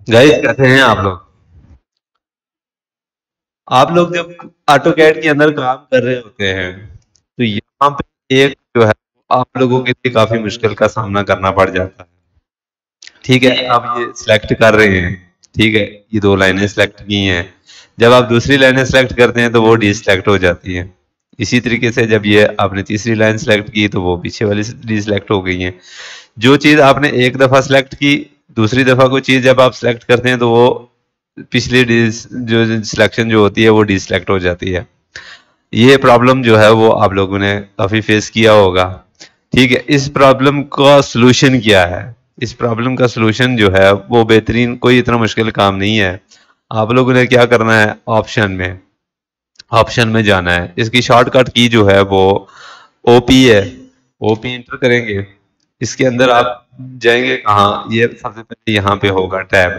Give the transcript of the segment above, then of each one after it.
Guys कैसे हैं आप लोग? आप लोग जब ऑटोकैड के अंदर काम कर रहे होते हैं तो यहाँ पे एक जो है आप लोगों के लिए काफी मुश्किल का सामना करना पड़ जाता है। ठीक है, आप ये सिलेक्ट कर रहे हैं। ठीक है, ये दो लाइनें सिलेक्ट की हैं। जब आप दूसरी लाइनें सिलेक्ट करते हैं तो वो डिसलेक्ट हो जाती है। इसी तरीके से जब ये आपने तीसरी लाइन सिलेक्ट की तो वो पीछे वाली डिसलेक्ट हो गई है। जो चीज आपने एक दफा सिलेक्ट की, दूसरी दफा कोई चीज जब आप सिलेक्ट करते हैं तो वो पिछली जो सिलेक्शन जो होती है वो डिसलेक्ट हो जाती है। ये प्रॉब्लम जो है वो आप लोगों ने काफी फेस किया होगा। ठीक है, इस प्रॉब्लम का सलूशन क्या है? इस प्रॉब्लम का सलूशन जो है वो बेहतरीन, कोई इतना मुश्किल काम नहीं है। आप लोगों ने क्या करना है, ऑप्शन में जाना है। इसकी शॉर्टकट की जो है वो ओपी है। ओपी इंटर करेंगे, इसके अंदर आप जाएंगे कहाँ, ये सबसे पहले यहाँ पे होगा टैब।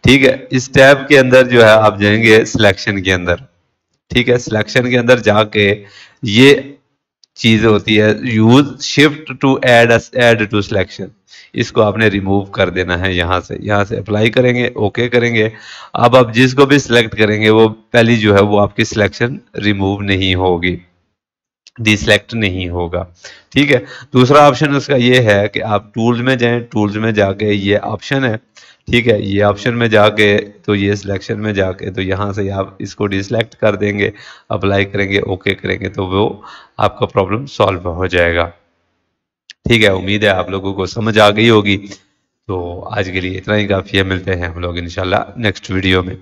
ठीक है, इस टैब के अंदर जो है आप जाएंगे सिलेक्शन के अंदर। ठीक है, सिलेक्शन के अंदर जाके ये चीज होती है use shift to add to selection, इसको आपने रिमूव कर देना है। यहाँ से अप्लाई करेंगे, ओके करेंगे। अब आप जिसको भी सिलेक्ट करेंगे वो पहली जो है वो आपकी सिलेक्शन रिमूव नहीं होगी, डिसलेक्ट नहीं होगा। ठीक है, दूसरा ऑप्शन उसका ये है कि आप टूल्स में जाएं, टूल्स में जाके ये ऑप्शन है। ठीक है, ये ऑप्शन में जाके तो ये सिलेक्शन में जाके तो यहाँ से आप इसको डिसलेक्ट कर देंगे, अप्लाई करेंगे, ओके करेंगे तो वो आपका प्रॉब्लम सॉल्व हो जाएगा। ठीक है, उम्मीद है आप लोगों को समझ आ गई होगी। तो आज के लिए इतना ही काफ़ी है, मिलते हैं हम लोग इंशाल्लाह नेक्स्ट वीडियो में।